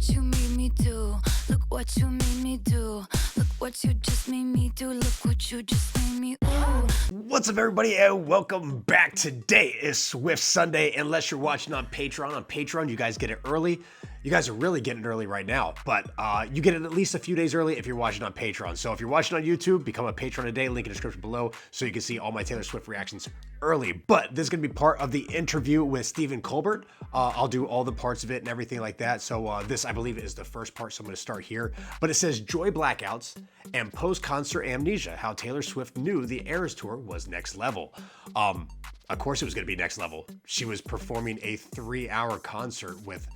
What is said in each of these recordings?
what you made me do. Look what you made me do. Look what you just made me do. Look what you just made me. Ooh. What's up, everybody, and welcome back. Today is Swift Sunday. Unless you're watching on Patreon. On Patreon, you guys get it early. You guys are really getting it early right now, but you get it at least a few days early if you're watching on Patreon. So if you're watching on YouTube, become a patron today. Link in the description below so you can see all my Taylor Swift reactions early. But this is going to be part of the interview with Stephen Colbert. I'll do all the parts of it and everything like that. So this, I believe, is the first part, so I'm going to start here. But it says, Joy Blackouts and post-concert Amnesia, how Taylor Swift knew the Eras Tour was next level. Of course it was going to be next level. She was performing a 3-hour concert with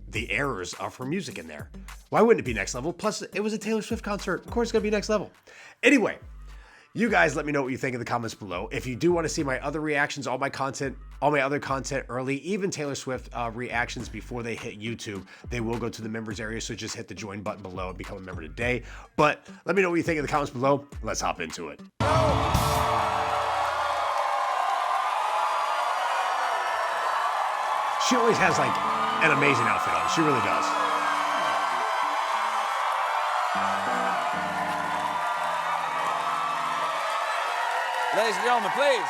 the errors of her music in there. Why wouldn't it be next level? Plus, it was a Taylor Swift concert. Of course it's going to be next level. Anyway, you guys let me know what you think in the comments below. If you do want to see my other reactions, all my other content early, even Taylor Swift reactions before they hit YouTube, they will go to the members area. So just hit the join button below and become a member today. But let me know what you think in the comments below. Let's hop into it. She always has like an amazing outfit on. She really does. Ladies and gentlemen, please.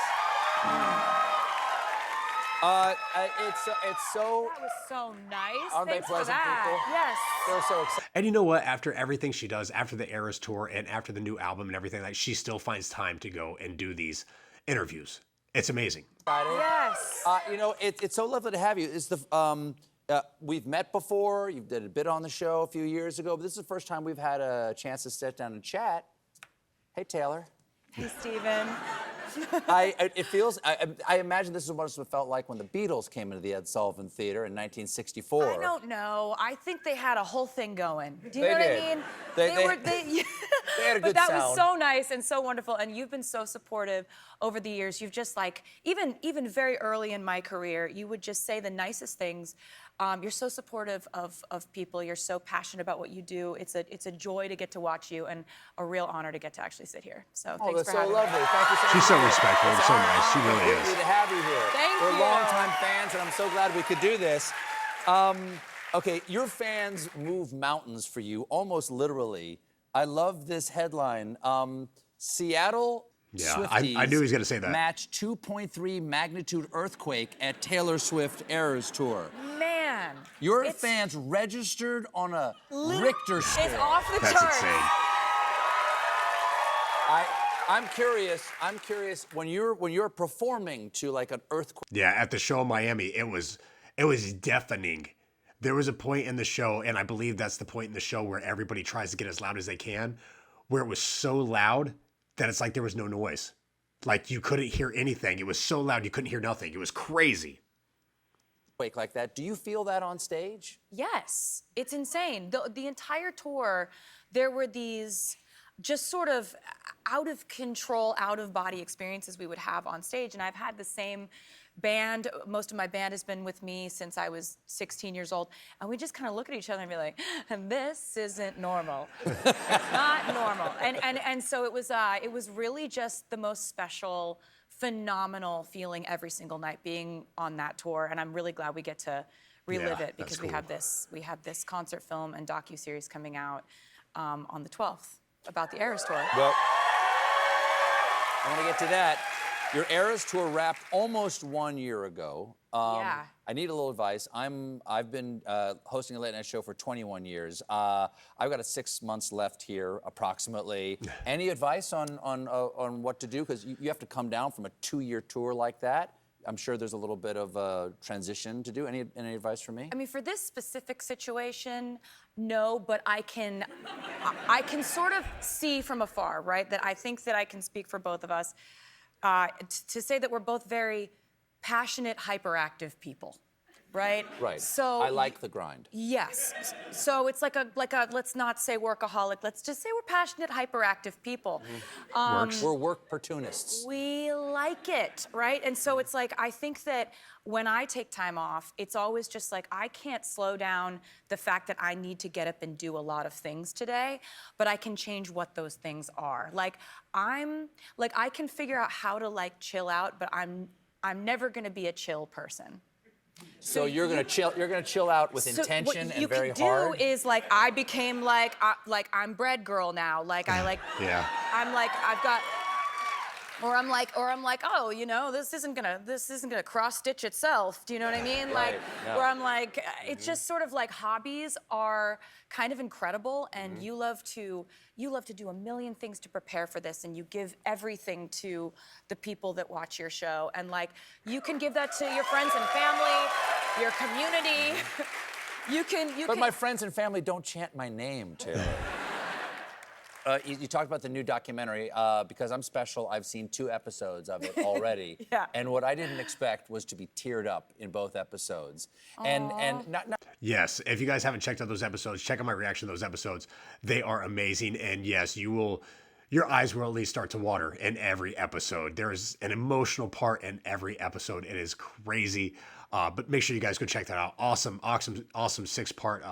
It's so. That was so nice. Aren't Thanks they pleasant for that. people? Yes. They're so excited. And you know what? After everything she does, after the Eras Tour and after the new album and everything, like, she still finds time to go and do these interviews. It's amazing. Yes. You know, it's so lovely to have you. It's the we've met before. You did a bit on the show a few years ago, but this is the first time we've had a chance to sit down and chat. Hey, Taylor. Hey, Stephen. I imagine this is what it felt like when the Beatles came into the Ed Sullivan Theater in 1964. I don't know. I think they had a whole thing going. Do you They know did. what I mean? They had a But good that sound. was so nice and so wonderful, and you've been so supportive over the years. You've just like, even very early in my career, you would just say the nicest things. You're so supportive of people. You're so passionate about what you do. It's a joy to get to watch you, and a real honor to get to actually sit here. So thanks that's for having so lovely. me. Thank you so much. She's so respectful and It's so our nice. She honor really is. to have you here. Thank We're you. longtime fans, and I'm so glad we could do this. Okay, your fans move mountains for you, almost literally. I love this headline. Seattle Yeah, Swifties I knew he was gonna say that. match 2.3 magnitude earthquake at Taylor Swift Eras Tour. Man. Your it's fans registered on a lit- Richter scale. It's off the That's charts. insane. I'm curious when you're performing to like an earthquake. Yeah, at the show in Miami, it was deafening. There was a point in the show, and I believe that's the point in the show where everybody tries to get as loud as they can, where it was so loud that it's like there was no noise. Like you couldn't hear anything. It was so loud you couldn't hear nothing. It was crazy. Like that. Do you feel that on stage? Yes, it's insane. The entire tour, there were these just sort of out of control, out of body experiences we would have on stage. And I've had the same band. Most of my band has been with me since I was 16 years old. And we just kind of look at each other and be like, this isn't normal. It's not normal. And so it was really just the most special, phenomenal feeling every single night being on that tour. And I'm really glad we get to relive Yeah, it because that's we have this concert film and docuseries coming out on the 12th about the Eras Tour. Well, I want to get to that. Your Eras Tour wrapped almost 1 year ago. Yeah. I need a little advice. I've been hosting a late night show for 21 years. I've got 6 months left here, approximately. Any advice on what to do? Because you have to come down from a 2-year tour like that. I'm sure there's a little bit of a transition to do. Any advice for me? I mean, for this specific situation, no, but I can sort of see from afar, right? That I think that I can speak for both of us to say that we're both very passionate, hyperactive people, right? Right. So I like the grind. Yes. So it's like a let's not say workaholic. Let's just say we're passionate, hyperactive people. Works. We're work opportunists. We like it, right? And so it's like, I think that when I take time off, it's always just like, I can't slow down the fact that I need to get up and do a lot of things today, but I can change what those things are. Like, I can figure out how to like chill out, but I'm never gonna be a chill person. So you're gonna chill. You're gonna chill out with So intention what and you very can do hard. is like I became like I'm bread girl now. Like I like Yeah. I'm like I've got or I'm like oh, you know, this isn't gonna cross stitch itself. Do you know what I mean? Like yeah. where I'm like it's just sort of like hobbies are kind of incredible and you love to do a million things to prepare for this and you give everything to the people that watch your show and like you can give that to your friends and family, your community. But my friends and family don't chant my name, Taylor. You talked about the new documentary. Because I'm special, I've seen 2 episodes of it already. Yeah. And what I didn't expect was to be teared up in both episodes. And not Yes, if you guys haven't checked out those episodes, check out my reaction to those episodes. They are amazing, and yes, your eyes will at least start to water in every episode. There is an emotional part in every episode. It is crazy, but make sure you guys go check that out. Awesome 6-part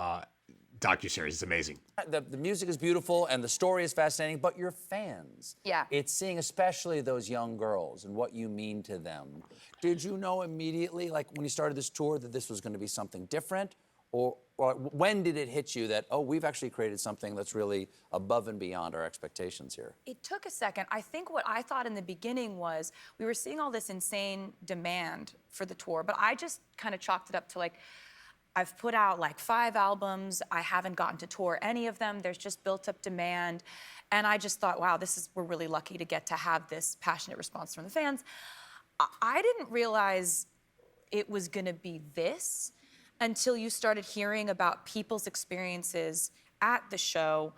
docuseries. It's amazing. the music is beautiful and the story is fascinating, but your fans. Yeah. It's seeing especially those young girls and what you mean to them. Did you know immediately, like when you started this tour, that this was going to be something different? Or when did it hit you that, oh, we've actually created something that's really above and beyond our expectations here? It took a second. I think what I thought in the beginning was we were seeing all this insane demand for the tour, but I just kind of chalked it up to like, I've put out like 5 albums. I haven't gotten to tour any of them. There's just built up demand. And I just thought, wow, we're really lucky to get to have this passionate response from the fans. I didn't realize it was gonna be this until you started hearing about people's experiences at the show.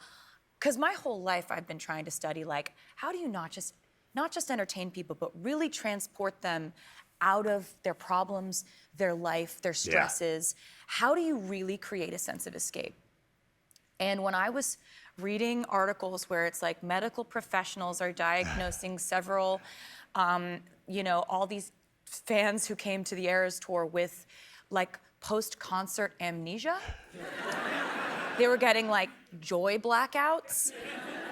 Because my whole life I've been trying to study, like, how do you not just entertain people, but really transport them out of their problems, their life, their stresses? How do you really create a sense of escape? And when I was reading articles where it's like medical professionals are diagnosing several, all these fans who came to the Eras tour with like post-concert amnesia. They were getting like joy blackouts.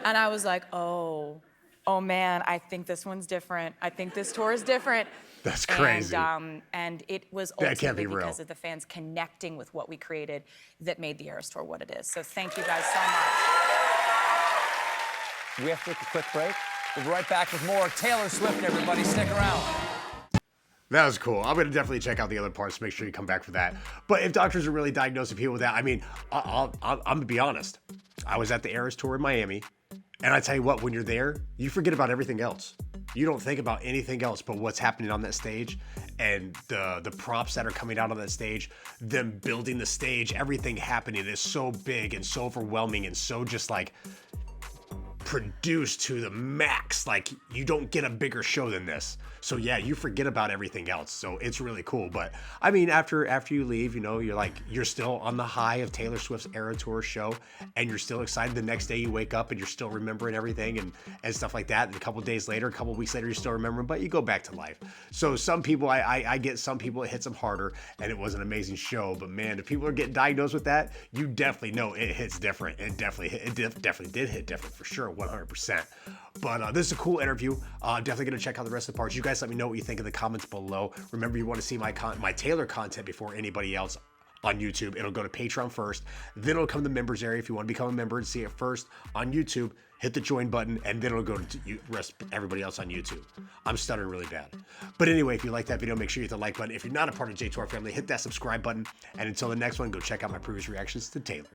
And I was like, oh man, I think this one's different. I think this tour is different. That's crazy. And it was That can't ultimately be real. because of the fans connecting with what we created that made the Eras tour what it is. So thank you guys so much. We have to take a quick break. We'll be right back with more Taylor Swift, everybody. Stick around. That was cool. I'm going to definitely check out the other parts. Make sure you come back for that. But if doctors are really diagnosing people with that, I mean, I'm going to be honest. I was at the Eras tour in Miami, and I tell you what, when you're there, you forget about everything else. You don't think about anything else but what's happening on that stage and the props that are coming out on that stage, them building the stage, everything happening is so big and so overwhelming and so just like produced to the max. Like, you don't get a bigger show than this. So yeah, you forget about everything else. So it's really cool. But I mean, after you leave, you're still on the high of Taylor Swift's Era Tour show, and you're still excited. The next day you wake up and you're still remembering everything and stuff like that. And a couple days later, a couple weeks later, you're still remembering, but you go back to life. So some people, I get some people, it hits them harder, and it was an amazing show. But man, if people are getting diagnosed with that, you definitely know it hits different. It definitely did hit different for sure, 100%. But this is a cool interview. Definitely gonna check out the rest of the parts. You guys let me know what you think in the comments below. Remember, you want to see my Taylor content before anybody else on YouTube. It'll go to Patreon first, then it'll come to the members area. If you want to become a member and see it first on YouTube, hit the join button, and then it'll go to everybody else on YouTube. I'm stuttering really bad. But anyway, if you like that video, make sure you hit the like button. If you're not a part of J2R family, hit that subscribe button. And until the next one, go check out my previous reactions to Taylor.